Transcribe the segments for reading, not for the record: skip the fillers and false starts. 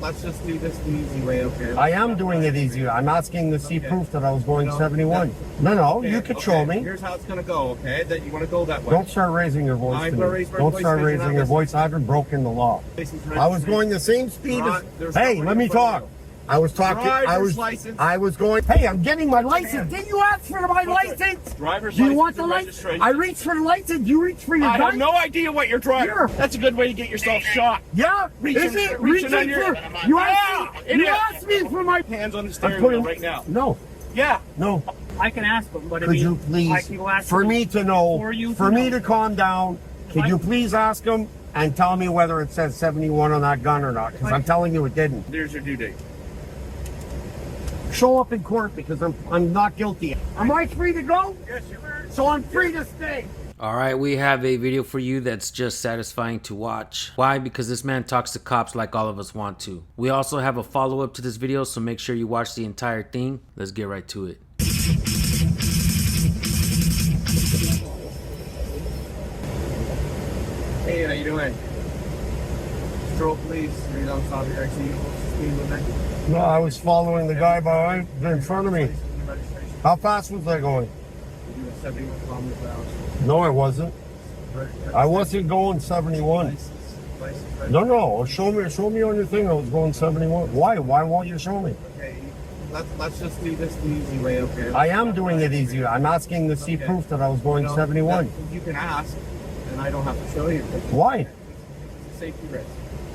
let's just do this the easy way, okay? I am doing it easy. I'm asking to see proof that I was going 71. No, you could show me. Here's how it's going to go, okay? That you want to go that way. Don't start raising your voice to me. Don't start raising your voice. I haven't broken the law. I was going the same speed as... Hey, let me talk. I was talking... I was going... Hey, I'm getting my license. Didn't you ask for my license? Driver's Do you want license. the license? I reached for the license. You reached for your gun? I have no idea what you're driving. Here. That's a good way to get yourself shot. Yeah? Is it? Reaching on your... for... You asked me for my... Hands on the steering wheel right now. No. Yeah. No. I can ask them, but could you please, for me to know, for me to calm down, could you please ask them and tell me whether it says 71 on that gun or not? Because I'm telling you it didn't. There's your due date. Show up in court because I'm not guilty. Am I free to go? Yes, you are. So I'm free to stay. Alright, we have a video for you that's just satisfying to watch. Why? Because this man talks to cops like all of us want to. We also have a follow-up to this video, so make sure you watch the entire thing. Let's get right to it. Hey, how you doing? Stroll, please. Read on top of your speed limit. No, I was following the guy behind in front of me. How fast was I going? You were 71 kilometers per hour. No, I wasn't. I wasn't going 71. No. Show me on your thing I was going 71. Why? Why won't you show me? Okay, let's just do this the easy way, okay? I am doing it easy. I'm asking to see proof that I was going 71. You can ask, and I don't have to show you. Why? It's a safety risk.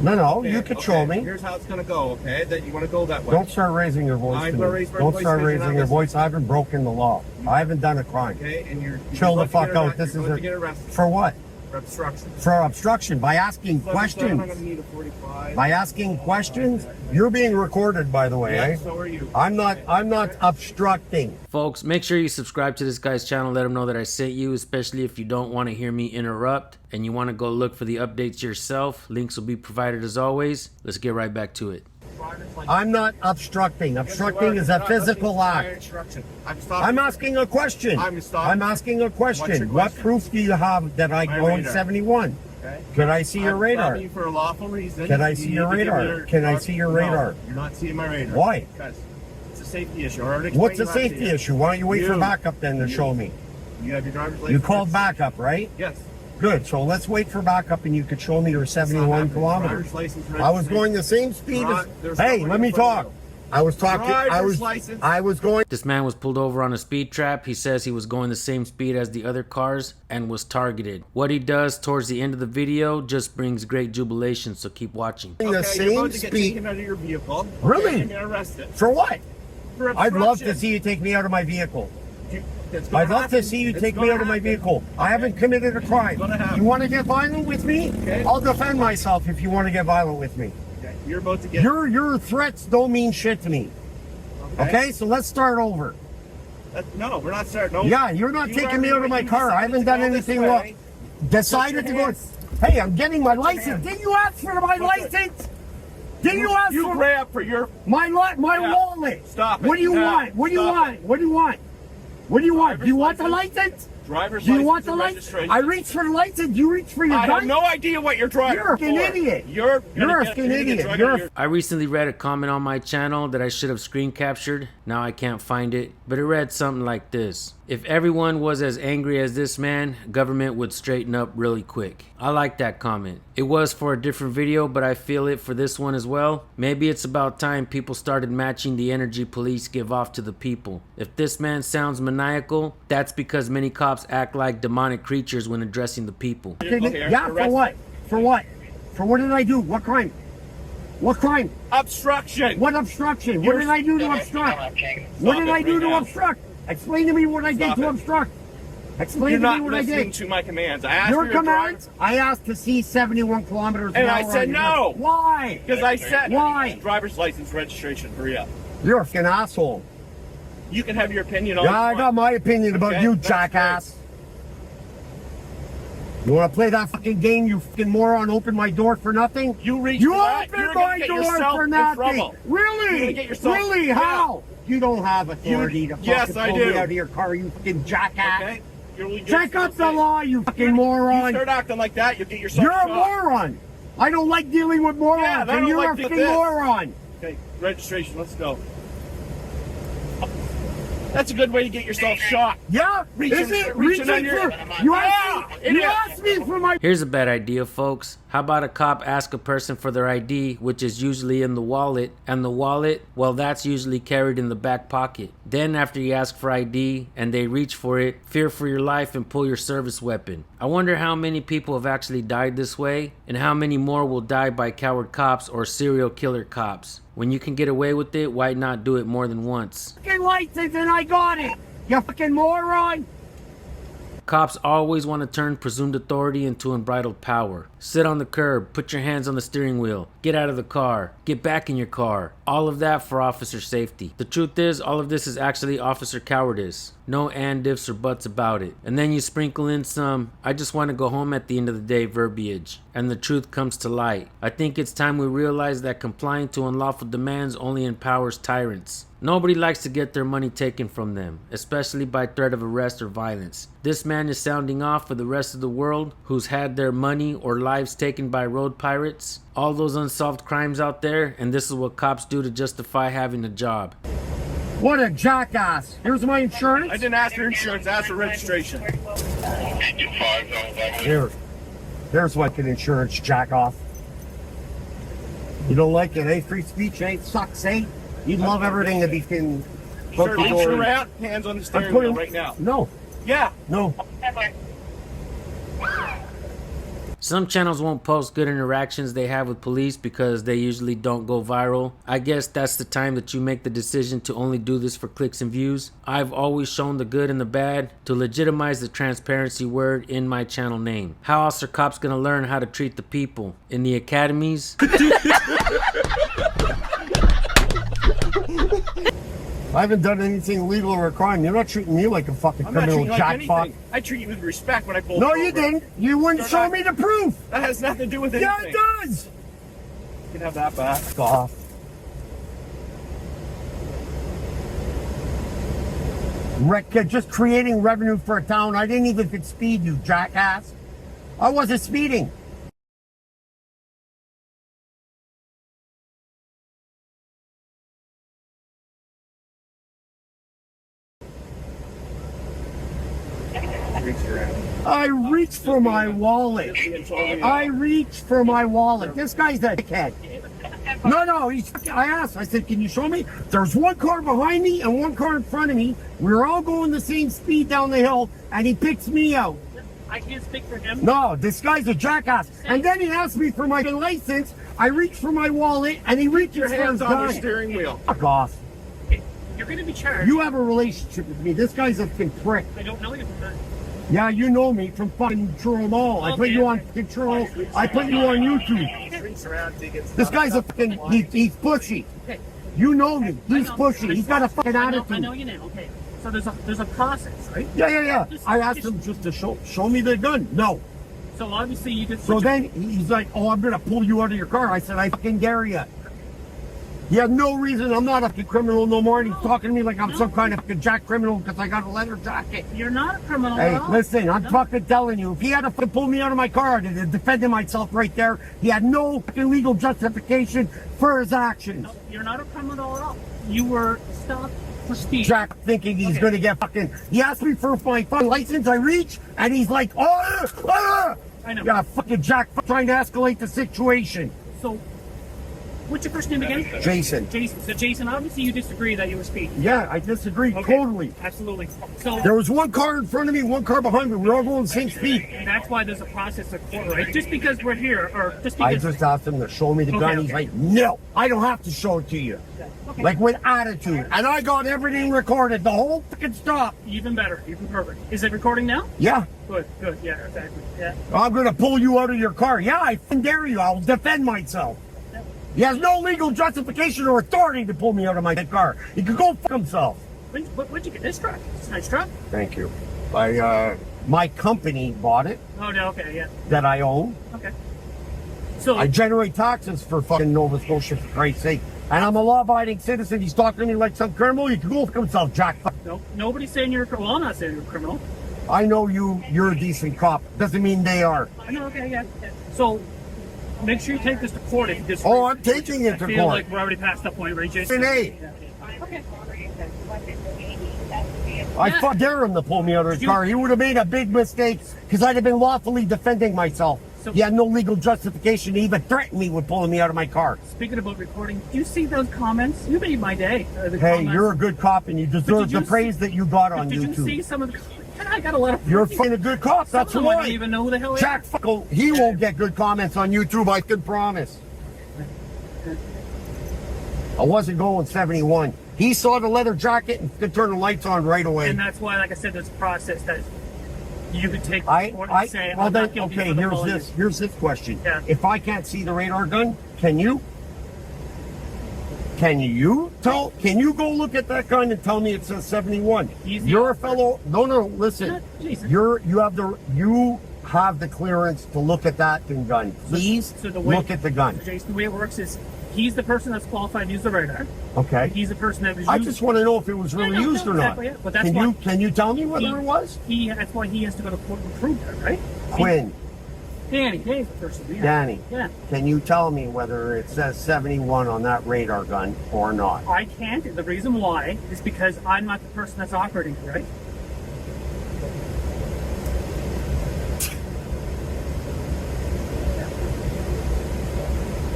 No, you could show me. Here's how it's going to go, okay? That you want to go that way. Don't start raising your voice to me. Don't start raising your voice. I haven't broken the law. I haven't done a crime. Okay, and you're chill the fuck out. This is for what? For obstruction. For obstruction by asking questions. By asking questions. You're being recorded, by the way. Yeah, eh? so are you. I'm not obstructing. Folks, make sure you subscribe to this guy's channel. Let him know that I sent you, especially if you don't want to hear me interrupt and you want to go look for the updates yourself. Links will be provided as always. Let's get right back to it. I'm not obstructing. Obstructing is a physical act. I'm asking a question. I'm asking a question. What proof do you have that I go in 71? Could I see your radar? For a lawful reason. Can I see your radar? Can I see your radar? You're not seeing my radar. Why? Because it's a safety issue. What's a safety issue? Why don't you wait for backup then to show me? You have your driver's license. You called backup, right? Yes. Good. So let's wait for backup and you could show me your 71 kilometers. I was going the same speed as... Hey, let me talk. I was talking... I was going... This man was pulled over on a speed trap. He says he was going the same speed as the other cars and was targeted. What he does towards the end of the video just brings great jubilation, so keep watching. The same speed. Get out of your vehicle. Really? And get arrested. For what? For I'd love to see you take me out of my vehicle. I'd love to see you take me out of my vehicle. I haven't committed a crime. You want to get violent with me? Okay. I'll defend myself if you want to get violent with me. Okay. You're about to get... Your threats don't mean shit to me. Okay, so let's start over. No, we're not starting over. Yeah, you're not taking me out of my car. I haven't done anything wrong. Decided to go... Hey, I'm getting my license. Didn't you ask for my license? Didn't you ask for... You grab for your... My wallet. Stop it. What do you want? What do you want? What do you want? What do you want? Do you want the license? Driver's do you want license the license? I reached for the license. You reached for your gun? I have no idea what you're driving. You're a fucking idiot. You're a fucking idiot. I recently read a comment on my channel that I should have screen captured. Now I can't find it, but it read something like this. If everyone was as angry as this man, government would straighten up really quick. I like that comment. It was for a different video, but I feel it for this one as well. Maybe it's about time people started matching the energy police give off to the people. If this man sounds maniacal, that's because many cops act like demonic creatures when addressing the people. Yeah, for what? For what? For what did I do? What crime? What crime? Obstruction. What obstruction? What did I do to obstruct? What did I do to obstruct? Explain to me what I did to obstruct. Explain to me what I did. You're not listening to my commands. I asked your commands? I asked to see 71 kilometers an hour. And I said no. Why? Because I said... Why? Driver's license registration. Hurry up. You're a fucking asshole. You can have your opinion on... Yeah, I got my opinion about you, jackass. You want to play that fucking game, you fucking moron? Open my door for nothing? You opened my door for nothing. Really? Really? How? You don't have authority to fucking pull me out of your car, you fucking jackass. Okay. Check up the law, you fucking moron. You start acting like that, you'll get yourself You're shot. a moron. I don't like dealing with morons, Yeah, I and don't you're like a this. fucking moron. Okay, registration, let's go. That's a good way to get yourself shot. Yeah? Reaching Is it? on Reaching your... for... You asked me for my... Here's a bad idea, folks. How about a cop ask a person for their ID, which is usually in the wallet, and the wallet, well, that's usually carried in the back pocket. Then after you ask for ID and they reach for it, fear for your life and pull your service weapon. I wonder how many people have actually died this way, and how many more will die by coward cops or serial killer cops. When you can get away with it, why not do it more than once? Fucking license and I got it. You fucking moron. Cops always want to turn presumed authority into unbridled power. Sit on the curb, put your hands on the steering wheel, get out of the car, get back in your car. All of that for officer safety. The truth is, all of this is actually officer cowardice. No and ifs or buts about it. And then you sprinkle in some, I just want to go home at the end of the day verbiage. And the truth comes to light. I think it's time we realize that complying to unlawful demands only empowers tyrants. Nobody likes to get their money taken from them, especially by threat of arrest or violence. This man is sounding off for the rest of the world who's had their money or lives taken by road pirates. All those unsolved crimes out there, and this is what cops do to justify having a job. What a jackass. Here's my insurance. I didn't ask for insurance, I asked for registration. There's like an insurance jack off. You don't like it, eh? Free speech, eh? Sucks, eh? You'd love everything to be fucking... Sir, reach around, hands on the steering wheel right now. No. Yeah. No. Some channels won't post good interactions they have with police because they usually don't go viral. I guess that's the time that you make the decision to only do this for clicks and views. I've always shown the good and the bad to legitimize the transparency word in my channel name. How else are cops gonna learn how to treat the people? In the academies? I haven't done anything illegal or a crime. You're not treating me like a fucking criminal jackpot. I treat you with respect when I pull No, you you over. didn't. You wouldn't show me the proof. That has nothing to do with anything. Yeah, it does. You can have that back. Fuck off. Just creating revenue for a town. I didn't even could speed, you jackass. I wasn't speeding. I reached for my wallet. I reached for my wallet. This guy's a dickhead. No, I asked. I said, can you show me? There's one car behind me and one car in front of me. We were all going the same speed down the hill, and he picks me out. I can't speak for him. No, this guy's a jackass. And then he asked me for my license. I reached for my wallet, and he reached Your for his hands on the gun. steering wheel. Fuck off. You're going to be charged. You have a relationship with me. This guy's a fucking prick. I don't know you from that. Yeah, you know me from fucking Churro Mall. I put you on fucking Churro. I put you on YouTube. This guy's a fucking, he's pushy. Okay. You know me. He's pushy. He's got a fucking attitude. I know you now. Okay. So there's a process, right? Yeah. I asked him just to show me the gun. No. So obviously you just. So then he's like, oh, I'm going to pull you out of your car. I said, I fucking dare you. He had no reason. I'm not a fucking criminal no more. And he's talking to me like I'm some kind of fucking jack criminal because I got a leather jacket. You're not a criminal Hey, at all. listen, I'm fucking telling you. If he had to fucking pull me out of my car to defend myself right there, he had no fucking legal justification for his actions. No, you're not a criminal at all. You were stopped for speed. Jack thinking he's going to get fucking... He asked me for my fucking license. I reach, and he's like, oh, I know. yeah, fucking Jack trying to escalate the situation. So, what's your first name again? Jason. Jason. So Jason, obviously you disagree that you were speeding. Yeah, I disagree totally. Absolutely. So There was one car in front of me, one car behind me. We were all going the same speed. that's why there's a process of court, right? Just because we're here, or just I because. just asked him to show me the gun. He's like, no, I don't have to show it to you. Okay. Like with attitude. And I got everything recorded, the whole fucking stop. Even better. Even perfect. Is it recording now? Yeah. Good. Yeah, exactly. Yeah. I'm going to pull you out of your car. Yeah, I fucking dare you. I'll defend myself. He has no legal justification or authority to pull me out of my car. He could go fuck himself. Where'd you get this truck? It's a nice truck. Thank you. My company bought it Oh, no, okay, yeah. that I own. Okay. So, I generate taxes for fucking Nova Scotia, for Christ's sake. And I'm a law-abiding citizen. He's talking to me like some criminal. You can go fuck himself, Jack. no, nobody's saying you're a criminal. Well, I'm not saying you're a criminal. I know you're a decent cop. Doesn't mean they are. I know, okay, yeah. So, make sure you take this to court. If you disagree. Oh, I'm taking it to I feel court. like we're already past that point, right, Jason? Renee, Okay. I dare him to pull me out of his car. He would have made a big mistake because I'd have been lawfully defending myself. So- He had no legal justification to even threaten me with pulling me out of my car. Speaking about recording, do you see those comments? You made my day. The Hey, comments. you're a good cop and you deserve did you the praise that you got on Did you see YouTube. some of the? I got a lot of. You're fucking a good cop. Some That's of them I don't why. even know who the hell they Jack Fuckle, he won't get good comments on YouTube, I can promise. I wasn't going 71. He saw the leather jacket and could turn the lights on right away. And that's why, like I said, there's a process that you could take to court and say, well I'm then, not guilty okay, for the here's felony. this question. Yeah. If I can't see the radar gun, can you? Can you go look at that gun and tell me it says 71? He's the You're a officer. fellow, no, listen. Yeah, Jason. You have the clearance to look at that gun. Please So the way, look at the gun. So Jason, the way it works is he's the person that's qualified to use the radar. Okay. He's the person that was I used. just want to know if it was really Yeah, no, used or exactly, not. yeah, but that's why- Can you tell me whether it was? That's why he has to go to court and prove that, right? Quinn, Danny's the person. Yeah. Danny, Yeah. can you tell me whether it says 71 on that radar gun or not? I can't. The reason why is because I'm not the person that's operating it, right?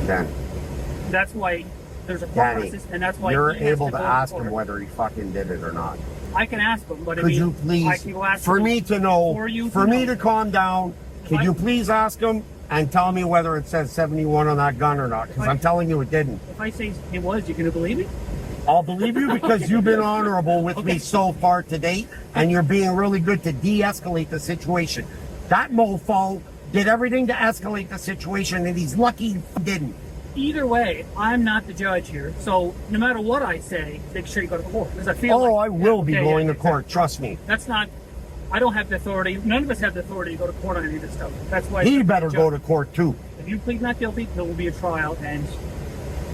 Danny, That's why there's a court Danny, process, and that's why you're he has able to go ask court. him whether he fucking did it or not. I can ask him, but I Could mean, you I please, can go ask for him me to know, for you for to me know. to calm down, could you please ask him and tell me whether it says 71 on that gun or not? Because I'm telling you it didn't. If I say it was, you gonna believe me? I'll believe you because you've been honorable with me so far to date, and you're being really good to de-escalate the situation. That mofo did everything to escalate the situation, and he's lucky he didn't. Either way, I'm not the judge here, so no matter what I say, make sure you go to court. Because I feel Oh, like, I will be Okay, going yeah, to court, trust me. That's not. I don't have the authority. None of us have the authority to go to court on any of this stuff. That's why He better go to court too. If you plead not guilty, there will be a trial, and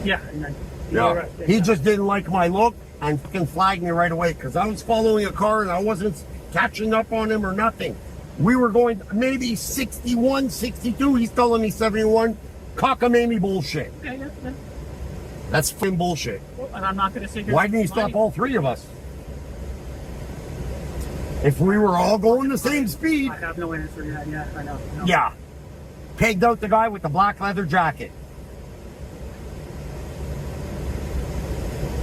yeah, and then Yeah. you're right. He just didn't like my look and fucking flagged me right away because I was following a car and I wasn't catching up on him or nothing. We were going maybe 61, 62. He's telling me 71. Cockamamie bullshit. Okay, yeah. That's fucking bullshit. Well, and I'm not going to say. Why didn't he stop all three of us? If we were all going the same speed. I have no answer yet. Yeah, I know. No. Yeah. Pegged out the guy with the black leather jacket.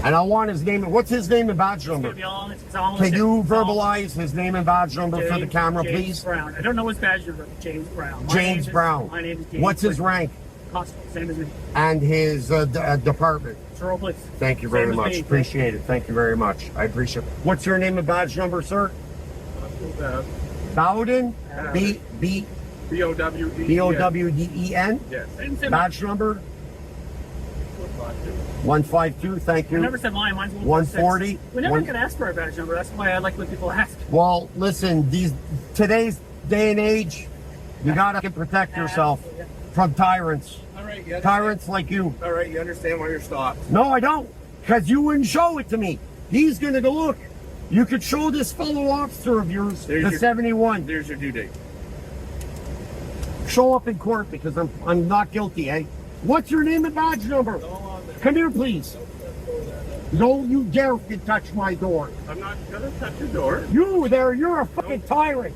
And I want his name. What's his name and badge It's gonna number? be all- it's all Can listed. you It's all- verbalize his name and badge number for the James- camera, James please? Brown. I don't know his badge number. James Brown. James Brown. My name is James. What's his rank Constable, same as me. and his department? Sure, please. Thank you Same very as much. me. Appreciate it. Thank you very much. I appreciate it. What's your name and badge number, sir? Bowden? B-O-W-D-E-N? Yes. Badge number? 152. Thank I you. never said mine. Mine's 140. We never get asked for a badge number. That's why I like when people ask. Well, listen, today's day and age, you gotta protect yourself from tyrants. All right, you understand? Tyrants like you. All right, you understand why you're stopped. No, I don't. Because you wouldn't show it to me. He's gonna go, look, you could show this fellow officer of yours There's the your- 71. There's your due date. Show up in court because I'm not guilty, eh? What's your name and badge number? Come here, please. No, you dare to touch my door. I'm not gonna touch your door. You there, you're a fucking tyrant.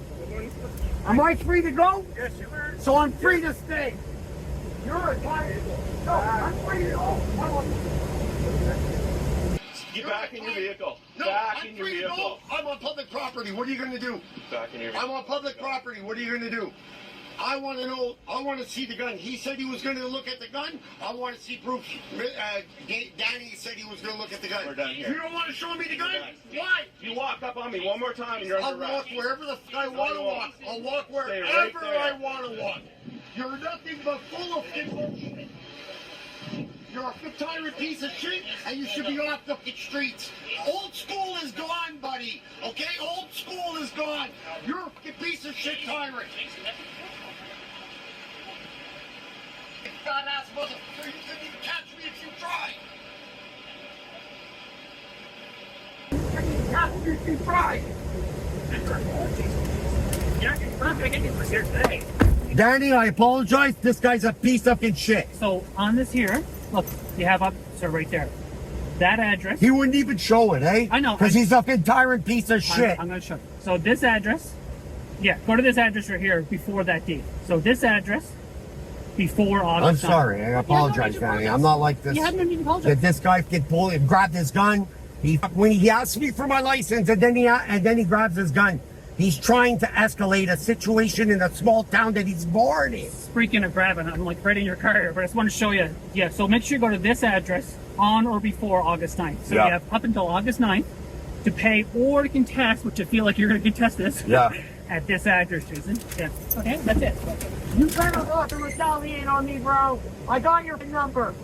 Am I free to go? Yes, you are. So I'm free to stay. You're a tyrant. No, I'm free to go. Get back in your vehicle. No, Back I'm in your free to go. vehicle. I'm on public property. What are you going to do? Back in your I'm vehicle. on public property. What are you going to do? I want to know. I want to see the gun. He said he was going to look at the gun. I want to see proof. Danny said he was going to look at the gun. We're done here. You don't want to show me the gun? done. Why? You walk up on me one more time and you're I'll under walk arrest. wherever the fuck I want to you walk. won't. I'll walk Stay wherever right there. I want to walk. You're nothing but full of bullshit. You're a tyrant piece of shit, and you should be off the streets. Old school is gone, buddy. Okay, old school is gone. You're a piece of shit tyrant. God-ass motherfucker, you couldn't even catch me if you tried. You couldn't even catch me if you tried. Yeah, I'm not going to get you for here today. Danny, I apologize. This guy's a piece of fucking shit. So on this here, look, you have up, sir, right there. That address. He wouldn't even show it, eh? I know. Because he's a fucking tyrant piece of shit. I'm going to show you. So this address, yeah, go to this address right here before that date. So this address before August I'm sorry. I apologize, Danny. I'm not like this. You have no need to apologize. That this guy could pull and grab his gun. When he asked me for my license and then he grabs his gun. He's trying to escalate a situation in a small town that he's born in. Freaking and grabbing. I'm like right in your car here, but I just want to show you. Yeah, so make sure you go to this address on or before August 9th. So you have up until August 9th to pay or to contest, which I feel like you're going to contest this. Yeah. At this address, Jason. Yeah. Okay, that's it. You better not to retaliate on me, bro. I got your number.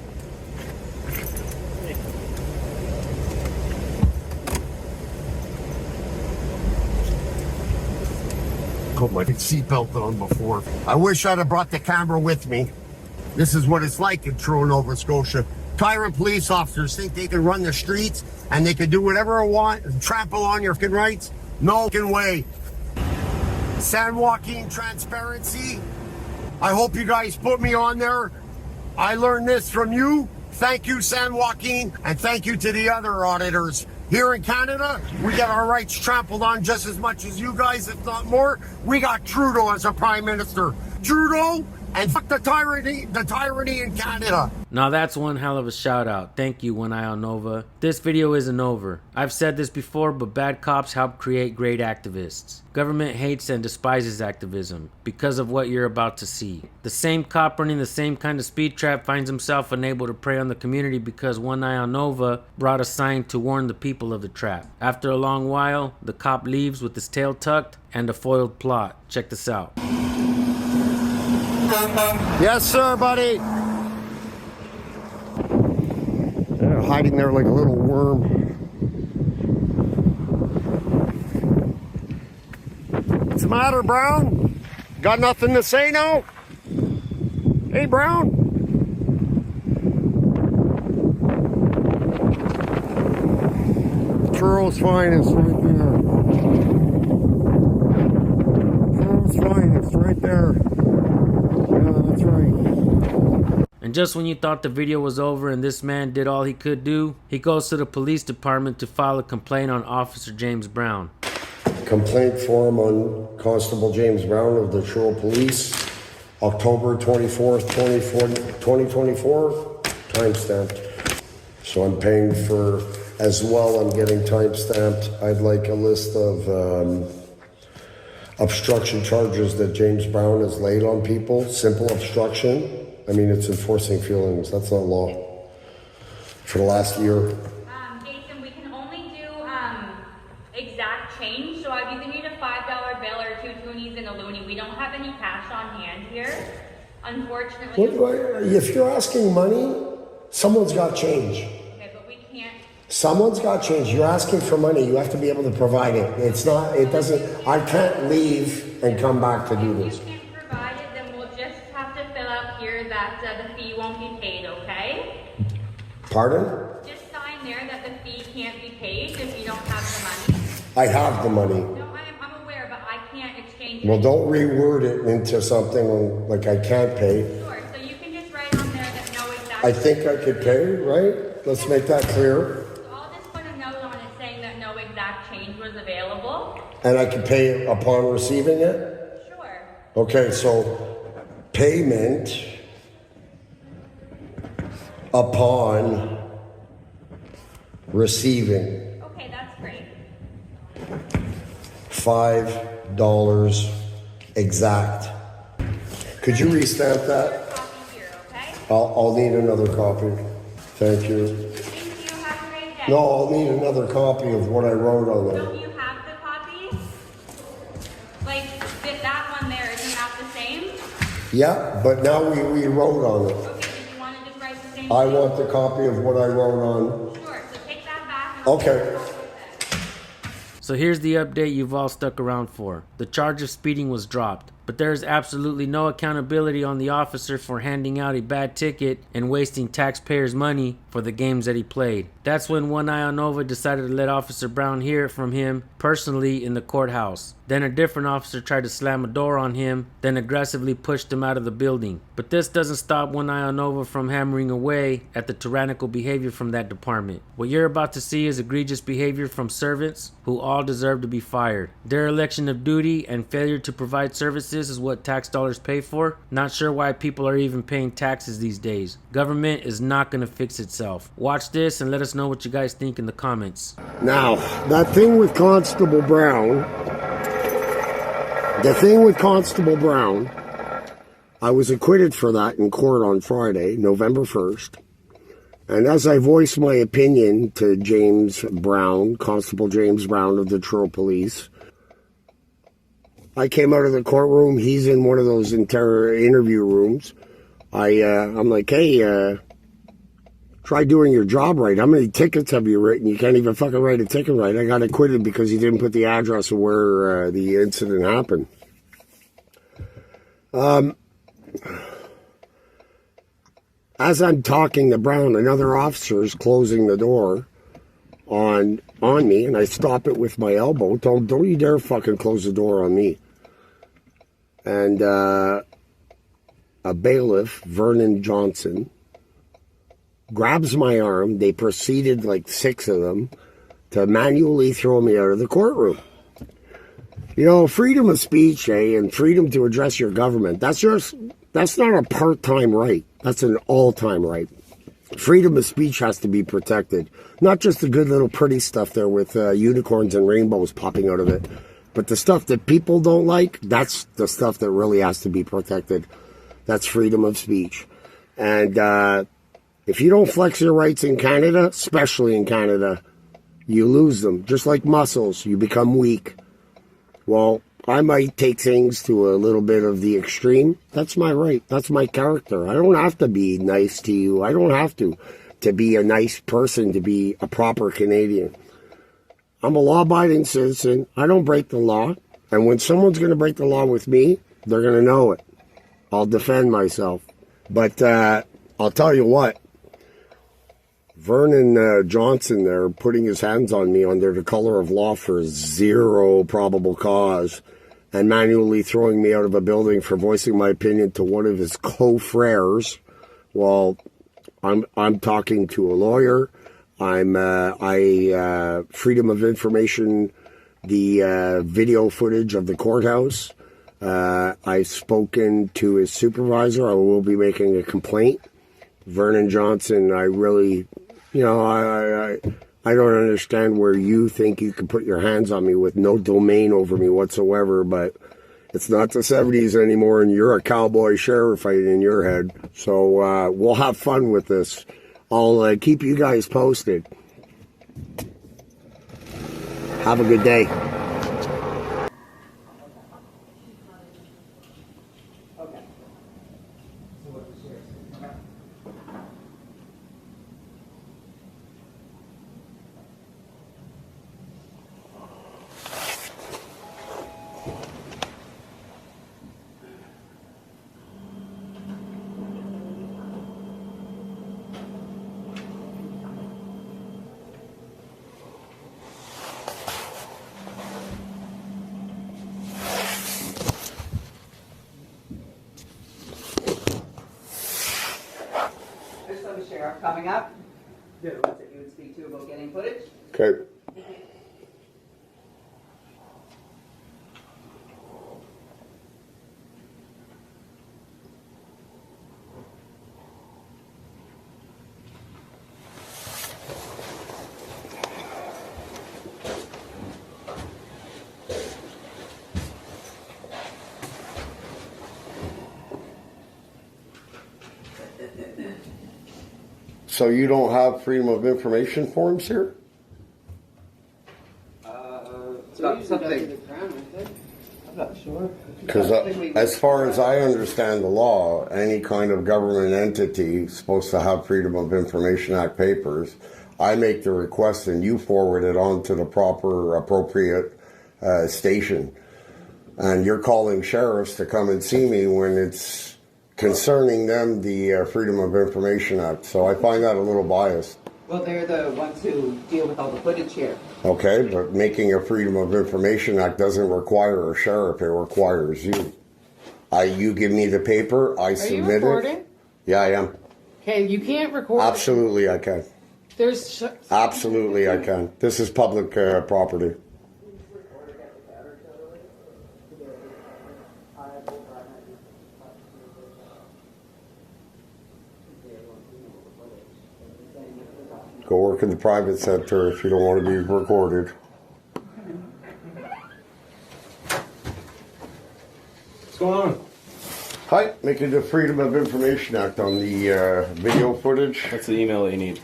Put my seatbelt on before. I wish I'd have brought the camera with me. This is what it's like in Truro, Nova Scotia. Tyrant police officers think they can run the streets and they can do whatever they want and trample on your fucking rights. No fucking way. San Joaquin Transparency. I hope you guys put me on there. I learned this from you. Thank you, San Joaquin, and thank you to the other auditors. Here in Canada, we get our rights trampled on just as much as you guys, if not more. We got Trudeau as a prime minister. Trudeau, and fuck the tyranny in Canada. Now that's one hell of a shout out. Thank you, One Eye on Nova. This video isn't over. I've said this before, but bad cops help create great activists. Government hates and despises activism because of what you're about to see. The same cop running the same kind of speed trap finds himself unable to prey on the community because One Eye on Nova brought a sign to warn the people of the trap. After a long while, the cop leaves with his tail tucked and a foiled plot. Check this out. Yes, sir, buddy. They're hiding there like a little worm. What's the matter, Brown? Got nothing to say now? Hey, Brown. Turo's finest right there. Turo's finest right there. Yeah, that's right. And just when you thought the video was over and this man did all he could do, he goes to the police department to file a complaint on Officer James Brown. Complaint form on Constable James Brown of the Truro Police, October 24th, 2024, time-stamped. So I'm paying for, as well, I'm getting time-stamped. I'd like a list of obstruction charges that James Brown has laid on people. Simple obstruction. I mean, it's enforcing feelings. That's not law. For the last year. Jason, we can only do exact change. So I either need a $5 bill or 2 toonies and a loonie. We don't have any cash on hand here, unfortunately. If you're asking money, someone's got change. Okay, but we can't. Someone's got change. You're asking for money. You have to be able to provide it. It's not, it doesn't, I can't leave and come back to do this. If you can't provide it, then we'll just have to fill out here that the fee won't be paid, okay? Pardon? Just sign there that the fee can't be paid if you don't have the money. I have the money. No, I'm aware, but I can't exchange it. Well, don't reword it into something like I can't pay. Sure, so you can just write on there that no exact. I think I could pay, right? Let's make that clear. So I'll just put a note on it saying that no exact change was available. And I can pay upon receiving it? Sure. Okay, so payment upon receiving. Okay, that's great. $5 exact. Could you restamp that? Copy here, okay? I'll need another copy. Thank you. Thank you. Have a great day. No, I'll need another copy of what I wrote on Don't there. you have the copy? Like that one there, isn't that the same? Yeah, but now we wrote on it. Okay, did you want to just write the same I thing? want the copy of what I wrote on. Sure, so take that back. Okay. So here's the update you've all stuck around for. The charge of speeding was dropped. but there is absolutely no accountability on the officer for handing out a bad ticket and wasting taxpayers' money for the games that he played. That's when One Eye on Nova decided to let Officer Brown hear it from him personally in the courthouse. Then a different officer tried to slam a door on him, then aggressively pushed him out of the building. But this doesn't stop One Eye on Nova from hammering away at the tyrannical behavior from that department. What you're about to see is egregious behavior from servants who all deserve to be fired. Dereliction of duty and failure to provide services is what tax dollars pay for. Not sure why people are even paying taxes these days. Government is not going to fix itself. Watch this and let us know what you guys think in the comments. Now, that thing with Constable Brown, I was acquitted for that in court on Friday, November 1st. And as I voiced my opinion to James Brown, Constable James Brown of the Truro Police, I came out of the courtroom. He's in one of those interview rooms. I'm like, hey, try doing your job right. How many tickets have you written? You can't even fucking write a ticket right. I got acquitted because he didn't put the address of where the incident happened. As I'm talking to Brown, another officer is closing the door on me, and I stop it with my elbow. Don't you dare fucking close the door on me. And a bailiff, Vernon Johnson, grabs my arm. They proceeded, like 6 of them, to manually throw me out of the courtroom. You know, freedom of speech, and freedom to address your government, that's not a part-time right. That's an all-time right. Freedom of speech has to be protected. Not just the good little pretty stuff there with unicorns and rainbows popping out of it, but the stuff that people don't like, that's the stuff that really has to be protected. That's freedom of speech. And if you don't flex your rights in Canada, especially in Canada, you lose them. Just like muscles, you become weak. Well, I might take things to a little bit of the extreme. That's my right. That's my character. I don't have to be nice to you. I don't have to be a nice person, to be a proper Canadian. I'm a law-abiding citizen. I don't break the law. And when someone's going to break the law with me, they're going to know it. I'll defend myself. But I'll tell you what. Vernon Johnson there putting his hands on me under the color of law for zero probable cause and manually throwing me out of a building for voicing my opinion to one of his co-frères. Well, I'm talking to a lawyer. Freedom of information, the video footage of the courthouse. I've spoken to his supervisor. I will be making a complaint. Vernon Johnson, I really, I don't understand where you think you can put your hands on me with no domain over me whatsoever, but it's not the 70s anymore, and you're a cowboy sheriff in your head. So we'll have fun with this. I'll keep you guys posted. Have a good day. Sheriff coming up. They're the ones that you would speak to about getting footage. Okay. So you don't have freedom of information forms here? It's not something. I'm not sure. Because as far as I understand the law, any kind of government entity is supposed to have Freedom of Information Act papers. I make the request and you forward it on to the proper, appropriate station. And you're calling sheriffs to come and see me when it's concerning them, the Freedom of Information Act. So I find that a little biased. Well, they're the ones who deal with all the footage here. Okay, but making a Freedom of Information Act doesn't require a sheriff, it requires you. You give me the paper, I submit it. Are you recording? Yeah, I am. Okay, you can't record. Absolutely, I can. There's. Absolutely, I can. This is public property. Go work in the private sector if you don't want to be recorded. What's going on? Hi, making the Freedom of Information Act on the video footage. What's the email that you need?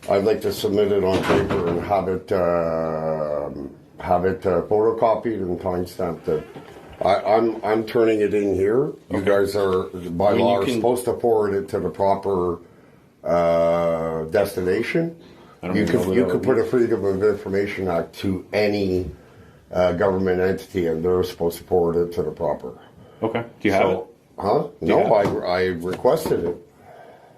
I'd like to submit it on paper and have it photocopied and timestamped. I'm turning it in here. You guys are by law are supposed to forward it to the proper destination. You could put a Freedom of Information Act to any government entity, and they're supposed to forward it to the proper. Okay. Do you have it? Huh? No, I requested it.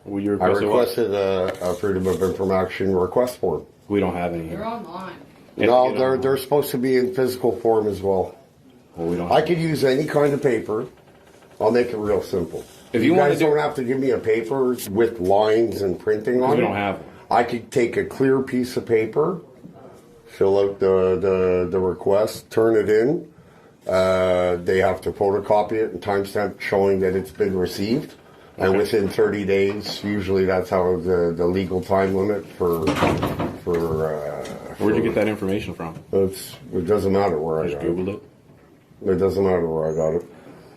Well, you I requested requested a Freedom of Information request form. We don't have any They're here. online. No, they're supposed to be in physical form as well. Well, we don't. I could use any kind of paper. I'll make it real simple. If you you want guys to don't have to give me a paper with lines and printing on it. We don't have one. I could take a clear piece of paper, fill out the request, turn it in. They have to photocopy it and timestamp showing that it's been received. And within 30 days, usually that's how the legal time limit for Where'd you get that information from? it doesn't matter where I Just got Googled it. It doesn't matter where I got it.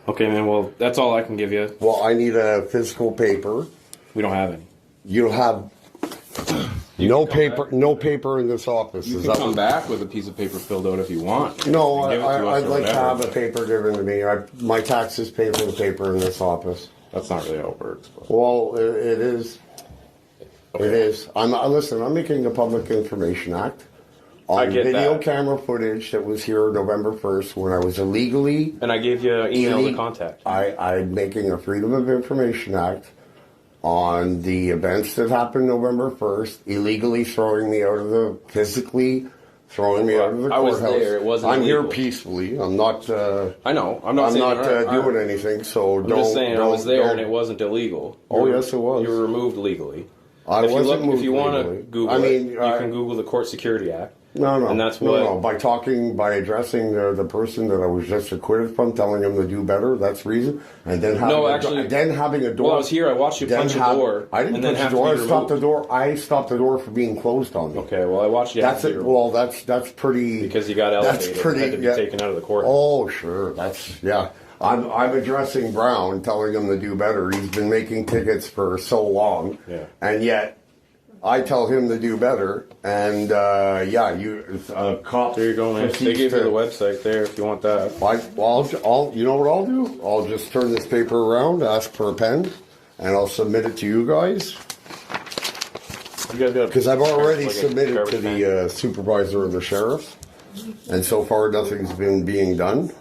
Okay, man. Well, that's all I can give you. Well, I need a physical paper. We don't have any. You have no paper in this office. You Is can that come back with a piece of paper filled out if you want. No, You can give it to us I'd or like to whatever, have a but paper given to me. My taxes pay for the paper in this office. That's not really how it works. But. Well, it is. It is. Listen, I'm making a Public Information Act I on get video that. camera footage that was here November 1st when I was illegally. And I gave you an email to contact. I'm making a Freedom of Information Act on the events that happened November 1st, physically throwing me out of the courthouse. I was there. It wasn't I'm illegal. here peacefully. I'm not. I know. I'm not doing anything. So I'm don't. just saying I was there don't- and it wasn't illegal. Oh, yes, it was. You were removed legally. I wasn't moved If you want to legally. Google you can Google the Court Security Act. No. And that's what. No. By addressing the person that I was just acquitted from, telling him to do better. That's reason. And then having having a door. Well, I was here. I watched you punch a door. I didn't and then punch have the door. to I be stopped the removed. door. I stopped the door from being closed on me. Okay. Well, I watched you. That's it. Well, that's pretty. Because you got elevated. That's pretty. And had to be taken out of the court. Oh, sure. I'm addressing Brown, telling him to do better. He's been making tickets for so long. Yeah. And yet, I tell him to do better, and cop. There you go, man. They gave you the website there if you want that. You know what I'll do? I'll just turn this paper around, ask for a pen, and I'll submit it to you guys. Because I've already submitted to the supervisor of the sheriff, and so far nothing's been being done.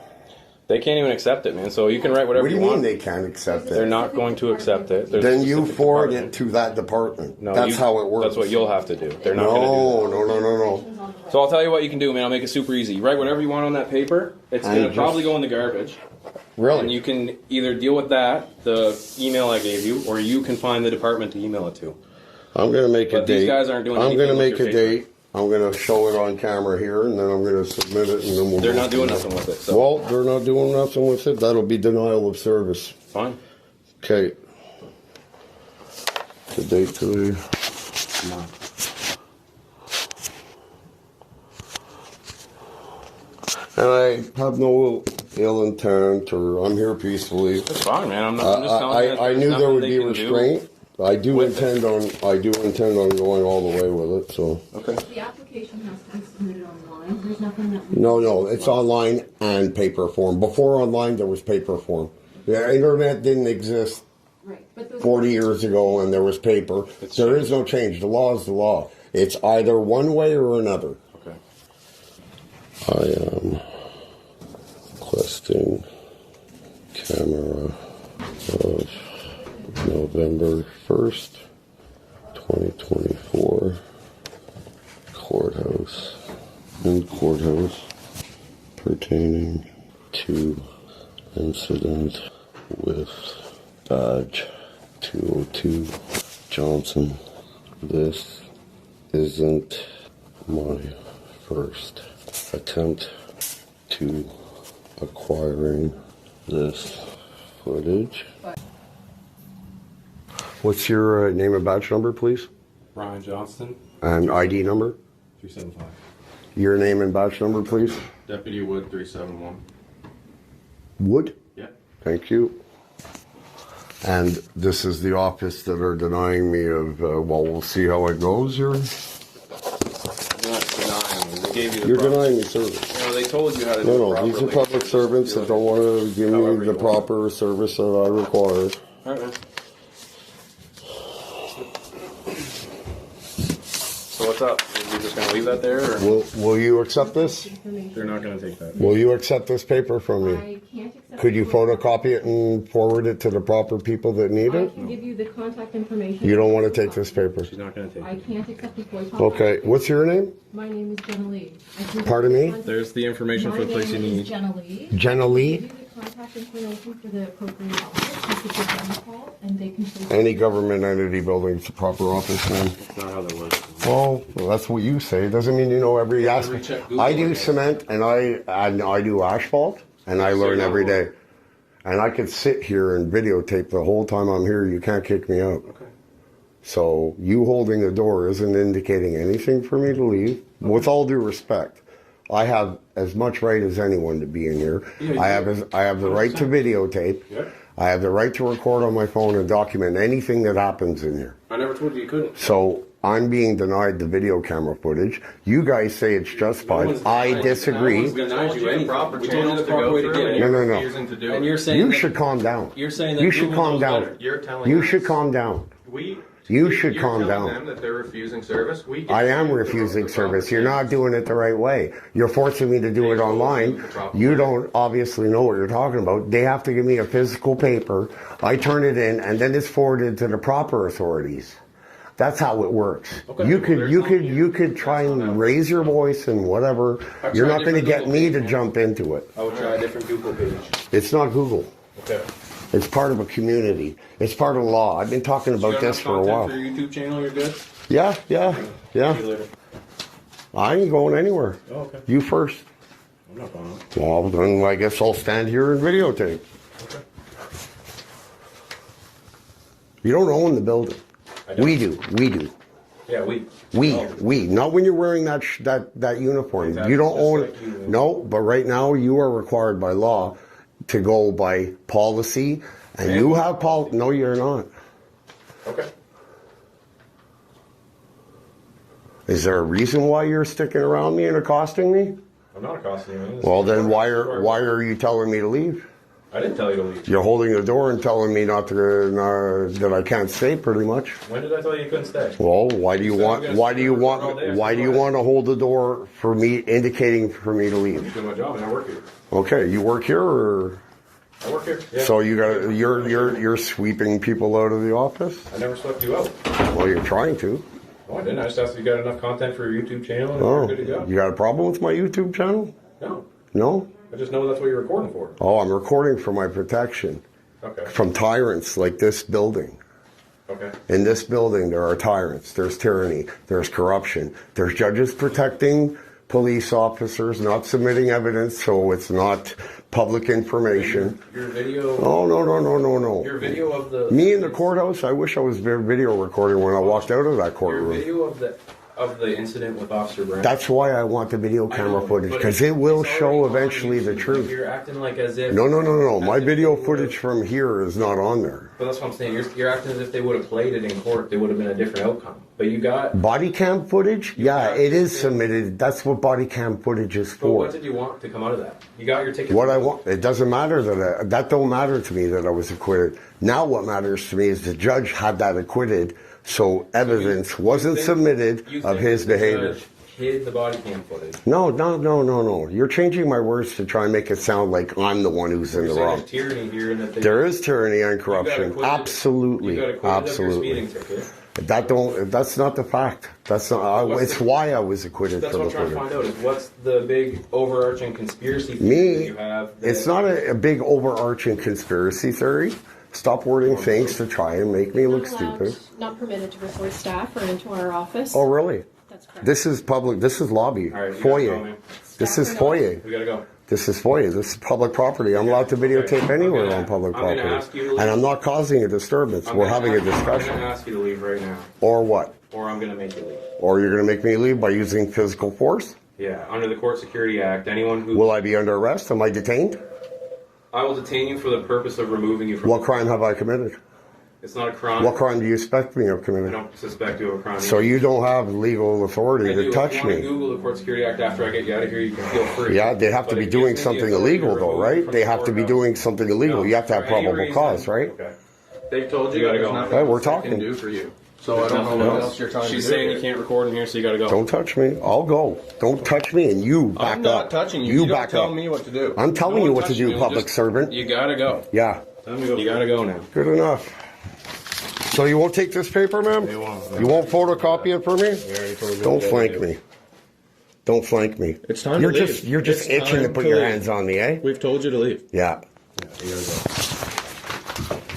They can't even accept it, man. So you can write whatever What do you you mean want. they can't accept it? They're not going to accept it. There's Then a you specific forward department. it to that department. No, That's how it works. That's what you'll have to do. They're not going to do that. No. So I'll tell you what you can do, man. I'll make it super easy. You write whatever you want on that paper. It's going to probably go in the garbage. Really? And you can either deal with that, the email I gave you, or you can find the department to email it to. I'm going to make a But date. these guys aren't doing I'm anything going to with make your a paper. date. I'm going to show it on camera here, and then I'm going to submit it, and then we'll. They're go not doing from nothing there. with it. So. Well, they're not doing nothing with it. That'll be denial of service. Fine. Okay. The date today. Come on. And I have no ill intent, or I'm here peacefully. It's fine, man. I'm just telling you. I knew there nothing would they be can do. restraint. I do with intend on going all the way with it. So. Okay. The application has to be submitted online. There's nothing that we... No, it's online and paper form. Before online, there was paper form. The internet didn't exist Right, but those... 40 years ago, and there was paper. There is no change. The law is the law. It's either one way or another. Okay. I am requesting camera of November 1st, 2024, courthouse pertaining to incident with badge 202 Johnson. This isn't my first attempt to acquiring this footage. What's your name and badge number, please? Brian Johnston. And ID number? 375. Your name and badge number, please? Deputy Wood 371. Wood? Yeah. Thank you. And this is the office that are denying me of, well, we'll see how it goes, or? I'm not denying you. They gave you the You're proper- denying me service. No, they told you how to do it No, properly. these are public servants that don't want to give me However the you proper service that I require. All right, man. So what's up? Are you just going to leave that there? Or? Will you accept this? They're not going to take that. Will you accept this paper from me? I can't accept. Could you the photocopy it and forward it to the proper people that need I it? can give you the contact information. You don't want to take this paper? She's not going to take I it. can't accept the voice. Okay, what's your name? My name is Jenna Lee. Pardon me? There's the information for the place you My name is need. Jenna Lee. Jenna Give Lee? you the contact information for the appropriate office. You could give them a call and they can take Any government entity building is the proper office name. That's not how that works. Well, that's what you say. It doesn't mean you know every aspect. recheck Google, I do I guess. cement and I do asphalt, and I learn every day. And I could sit here and videotape the whole time I'm here. You can't kick me out. Okay. So you holding the door isn't indicating anything for me to leave. With all due respect, I have as much right as anyone to be in here. Yeah, I have the right to videotape. Yeah. I have the right to record on my phone and document anything that happens in here. I never told you you couldn't. So I'm being denied the video camera footage. You guys say it's justified. I disagree. We told you the proper We told channels you to go through. and No, you're no, no. refusing to do And it. you're saying You that, should calm down. You're saying that You should Google calm knows down. better. You're telling You us- should calm down. You should you're calm telling down. them that they're refusing service. We get I am the refusing proper service. You're not channels. doing it the right way. You're forcing me to do it online. You don't obviously know what you're talking about. They have to give me a physical paper. I turn it in, and then it's forwarded to the proper authorities. That's how it works. Okay. You could try and raise your voice and whatever. I've You're tried not going to different get me Google to pages. jump into it. I would try a different Google page. It's not Google. Okay. It's part of a community. It's part of law. I've been talking about this for a while. For your YouTube channel, you're good? Yeah. See you later. I ain't going anywhere. Oh, okay. You first. I'm not going on. Well, then I guess I'll stand here and videotape. Okay. You don't own the building. I don't. We do. Yeah, we. We. Not when you're wearing that uniform. Exactly, You don't just own like it. you do. No, but right now you are required by law to go by policy, and you have No, you're not. Okay. Is there a reason why you're sticking around me and accosting me? I'm not accosting you. Well, then why are you telling me to leave? I didn't tell you to leave. You're holding the door and telling me that I can't stay, pretty much. When did I tell you you couldn't stay? Well, why do you said want we're gonna stay all day. why do you want to hold the door for me, indicating for me to I'm leave? doing my job and I work here. Okay, you work here, or I work here. Yeah. so you're sweeping people out of the office? I never swept you out. Well, you're trying to. No, I didn't. I just asked if you got enough content for your YouTube channel and Oh, you're good to go. you got a problem with my YouTube channel? No. No? I just know that's what you're recording for. Oh, I'm recording for my protection Okay. from tyrants like this building. Okay. In this building, there are tyrants, there's tyranny, there's corruption, there's judges protecting police officers, not submitting evidence so it's not public information. Your video. Oh, no. Your video of the. Me in the courthouse, I wish I was video recording when I walked out of that Your courtroom. video of the incident with Officer Brown. That's why I want the video camera footage, because it will show eventually the truth. You're acting like as if. No. My video footage from here is not on there. But that's what I'm saying. You're acting as if they would have played it in court. There would have been a different outcome. But you got. Body cam footage? Yeah, it is submitted. That's what body cam footage is But for. what did you want to come out of that? You got your ticket. What I want, it doesn't matter that don't matter to me that I was acquitted. Now what matters to me is the judge had that acquitted, so evidence wasn't submitted of his behavior. hid the body cam footage. No. You're changing my words to try and make it sound like I'm the one who's in the wrong. There's tyranny here, and that There is tyranny and corruption. Absolutely. You got acquitted of your speeding ticket. That's not the fact. That's not. It's why I was acquitted That's for what the I'm trying to find out. Is what's the big overarching conspiracy theory that you have? It's not a big overarching conspiracy theory. Stop wording things to try and make me look stupid. Not permitted to report staff or into our office. Oh, really? That's correct. This is public. This is lobby. All right, Foyer. This is foyer. We gotta go. This is foyer. This is public property. I'm allowed to videotape anywhere on public property. And I'm not causing a disturbance. We're having a discussion. I'm gonna ask you to leave right now. Or what? Or I'm gonna make you leave. Or you're going to make me leave by using physical force? Yeah, under the Court Security Act, anyone who... Will I be under arrest? Am I detained? I will detain you for the purpose of removing you from... What crime have I committed? It's not a crime. What crime do you suspect me of I committing? don't suspect you of a crime. So you don't have legal authority to touch If you want me? to Google the Court Security Act after I get you out of here, you can feel free. Yeah, they have to be doing something illegal though, right? They have to be doing something illegal. You have to have probable cause, right? Okay. They've told You you gotta there's go. nothing Hey, we're else they talking. can do for you. So I don't know what else you're trying to do. She's saying here. you can't record in here, so you gotta go. Don't touch me. I'll go. Don't touch me, and you back up. I'm not touching you. You don't back tell up. me what to do. I'm telling No you one what to touched do, me. public servant. You gotta go. Yeah. You gotta go now. Good enough. So you won't take this paper, ma'am? They won't. You won't photocopy it for me? already told you Don't what to flank do. me. Don't flank me. It's time You're to just leave. you're just It's itching to time put to your leave. hands on me, eh? We've told you to leave. Yeah. You gotta go.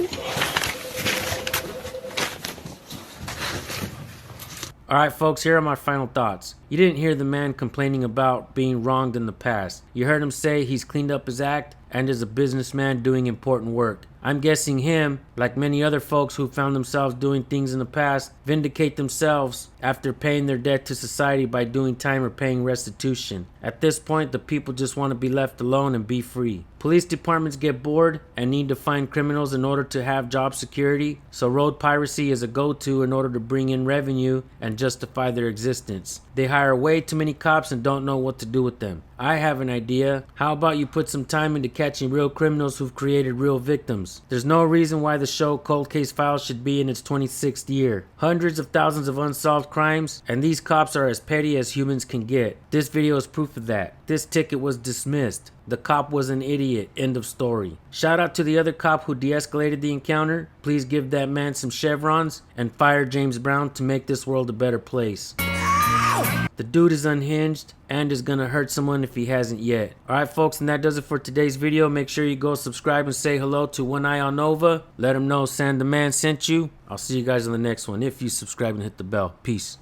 Alright folks, here are my final thoughts. You didn't hear the man complaining about being wronged in the past. You heard him say he's cleaned up his act and is a businessman doing important work. I'm guessing him, like many other folks who found themselves doing things in the past, vindicate themselves after paying their debt to society by doing time or paying restitution. At this point, the people just want to be left alone and be free. Police departments get bored and need to find criminals in order to have job security, so road piracy is a go-to in order to bring in revenue and justify their existence. They hire way too many cops and don't know what to do with them. I have an idea. How about you put some time into catching real criminals who've created real victims? There's no reason why the show Cold Case Files should be in its 26th year. Hundreds of thousands of unsolved crimes, and these cops are as petty as humans can get. This video is proof of that. This ticket was dismissed. The cop was an idiot. End of story. Shout out to the other cop who de-escalated the encounter. Please give that man some chevrons and fire James Brown to make this world a better place. The dude is unhinged and is gonna hurt someone if he hasn't yet. Alright folks, and that does it for today's video. Make sure you go subscribe and say hello to One Eye on Nova. Let him know Sam the Man sent you. I'll see you guys on the next one if you subscribe and hit the bell. Peace.